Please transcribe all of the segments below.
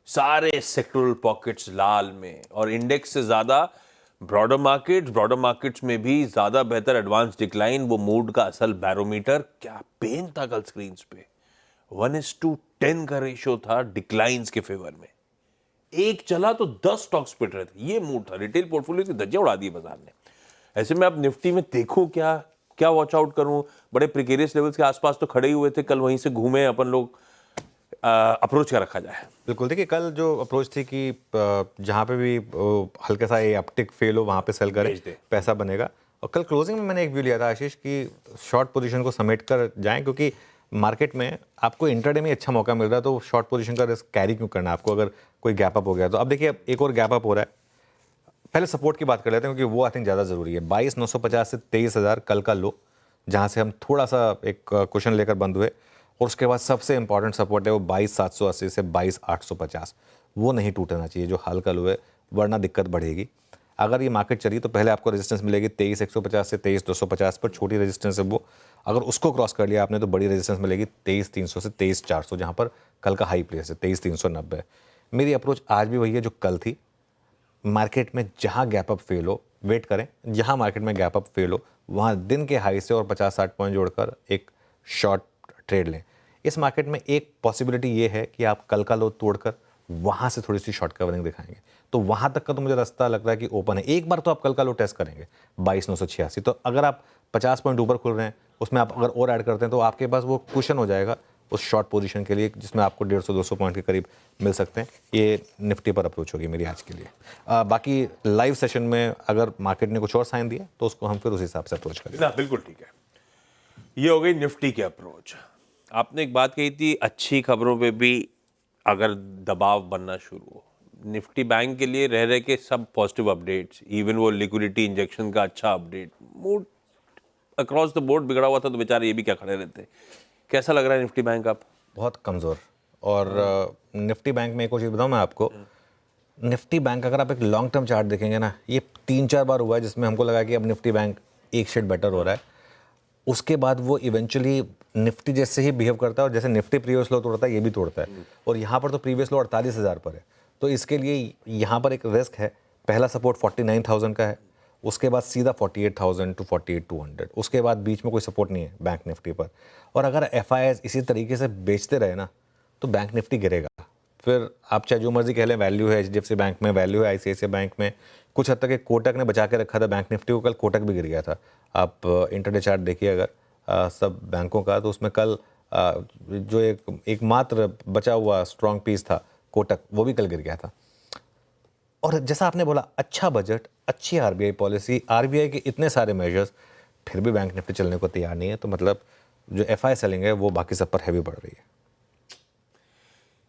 सारे sectoral pockets लाल में, और इंडेक्स से ज्यादा ब्रॉडर मार्केट्स में भी ज्यादा बेहतर एडवांस डिक्लाइन। वो मूड का असल बैरोमीटर। क्या पेन था कल स्क्रीन पे। 1:10 का रेशियो था डिक्लाइंस के फेवर में। एक चला तो 10 स्टॉक्स पिट रहे थे। ये मूड था। रिटेल पोर्टफोलियो की धज्जियां उड़ा दी बाजार ने। ऐसे में अब निफ्टी में देखूं क्या क्या वॉच आउट करूं। बड़े प्रिकेरियस लेवल्स के आसपास तो खड़े ही हुए थे कल, वहीं से घूमे अपन लोग। अप्रोच क्या रखा जाए? बिल्कुल, देखिए कल जो अप्रोच थी कि जहाँ पे भी हल्का सा ये अपटिक फेल हो वहाँ पे सेल करें, भेज दे। पैसा बनेगा। और कल क्लोजिंग में मैंने एक व्यू लिया था आशीष कि शॉर्ट पोजीशन को समेट कर जाएं, क्योंकि मार्केट में आपको इंट्राडे में अच्छा मौका मिल रहा है, तो शॉर्ट पोजीशन का रिस्क कैरी क्यों करना आपको अगर कोई गैप अप हो गया तो। अब देखिए एक और गैप अप हो रहा है। पहले सपोर्ट की बात कर लेते हैं, क्योंकि वो आई थिंक ज़्यादा ज़रूरी है। 22,950 से 23,000 कल का लो, जहाँ से हम थोड़ा सा एक क्वेश्चन लेकर बंद हुए। और उसके बाद सबसे इंपॉर्टेंट सपोर्ट है वो 22,780 से 22,850। वो नहीं टूटना चाहिए जो हाल का लो है, वरना दिक्कत बढ़ेगी। अगर ये मार्केट चली तो पहले आपको रेजिस्टेंस मिलेगी 23,150 से 23,250 पर, छोटी रेजिस्टेंस है वो। अगर उसको क्रॉस कर लिया आपने तो बड़ी रेजिस्टेंस मिलेगी 23,300 से 23,400, जहाँ पर कल का हाई प्लेस है 23,390। मेरी अप्रोच आज भी वही है जो कल थी। मार्केट में जहां गैप अप फेल हो वेट करें, जहां मार्केट में गैप अप फेल हो वहां दिन के हाई से और 50-60 पॉइंट जोड़कर एक शॉर्ट ट्रेड लें। इस मार्केट में एक पॉसिबिलिटी ये है कि आप कल का लो तोड़कर वहां से थोड़ी सी शॉर्ट कवरिंग दिखाएंगे, तो वहां तक का तो मुझे रास्ता लगता है कि ओपन है। एक बार तो आप कल का लो टेस्ट करेंगे 22,986, तो अगर आप 50 पॉइंट ऊपर खुल रहे हैं उसमें आप अगर और ऐड करते हैं तो आपके पास वो कुशन हो जाएगा उस शॉर्ट पोजीशन के लिए, जिसमें आपको 150-200 पॉइंट के करीब मिल सकते हैं। ये निफ्टी पर अप्रोच होगी मेरी आज के लिए। बाकी लाइव सेशन में अगर मार्केट ने कुछ और साइन दिया तो उसको हम फिर उस हिसाब से अप्रोच करेंगे। ना, बिल्कुल ठीक है। ये हो गई निफ्टी की अप्रोच। आपने एक बात कही थी, अच्छी खबरों पे भी अगर दबाव बनना शुरू हो। निफ्टी बैंक के लिए रह रहे के सब पॉजिटिव अपडेट्स, इवन वो लिक्विडिटी इंजेक्शन का अच्छा update. Mood across the board बिगड़ा हुआ था, तो बेचारे ये भी क्या खड़े रहते। कैसा लग रहा है निफ्टी बैंक आप? बहुत कमज़ोर। और निफ्टी बैंक में एक और चीज़ बताऊँ मैं आपको, निफ्टी बैंक अगर आप एक लॉन्ग टर्म चार्ट देखेंगे ना, ये 3-4 बार हुआ है जिसमें हमको लगा कि अब निफ्टी बैंक एक शेड बेटर हो रहा है। उसके बाद वो इवेंचुअली निफ्टी जैसे ही बिहेव करता है, और जैसे निफ्टी प्रीवियस लो तोड़ता है ये भी तोड़ता है। और यहाँ पर तो प्रीवियस लो 48,000 पर है, तो इसके लिए यहाँ पर एक रिस्क है। पहला सपोर्ट 49,000 का है, उसके बाद सीधा 48,000 टू 48,200, उसके बाद बीच में कोई सपोर्ट नहीं है बैंक निफ्टी पर। और अगर FIs इसी तरीके से बेचते रहे ना तो बैंक निफ्टी गिरेगा। फिर आप चाहे जो मर्जी कह लें, वैल्यू है HDFC बैंक में, वैल्यू है ICICI बैंक में, कुछ हद तक एक कोटक ने बचा के रखा था बैंक निफ्टी को। कल कोटक भी गिर गया था। आप इंटरडे चार्ट देखिए अगर सब बैंकों का, तो उसमें कल जो एक मात्र बचा हुआ स्ट्रॉन्ग पीस था कोटक, वो भी कल गिर गया था। और जैसा आपने बोला, अच्छा बजट, अच्छी RBI पॉलिसी, RBI के इतने सारे मेजर्स, फिर भी बैंक निफ्टी चलने को तैयार नहीं है। तो मतलब जो FI सेलिंग है वो बाकी सब पर हैवी बढ़ रही है।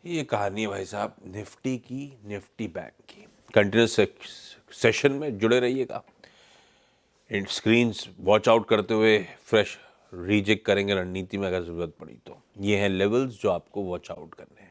ये कहानी है भाई साहब निफ्टी की, निफ्टी बैंक की। कंटिन्यूस सेशन में जुड़े रहिएगा। इन स्क्रीन्स वॉच आउट करते हुए फ्रेश रीचेक करेंगे रणनीति में अगर ज़रूरत पड़ी तो। ये हैं लेवल्स जो आपको वॉच आउट करने हैं।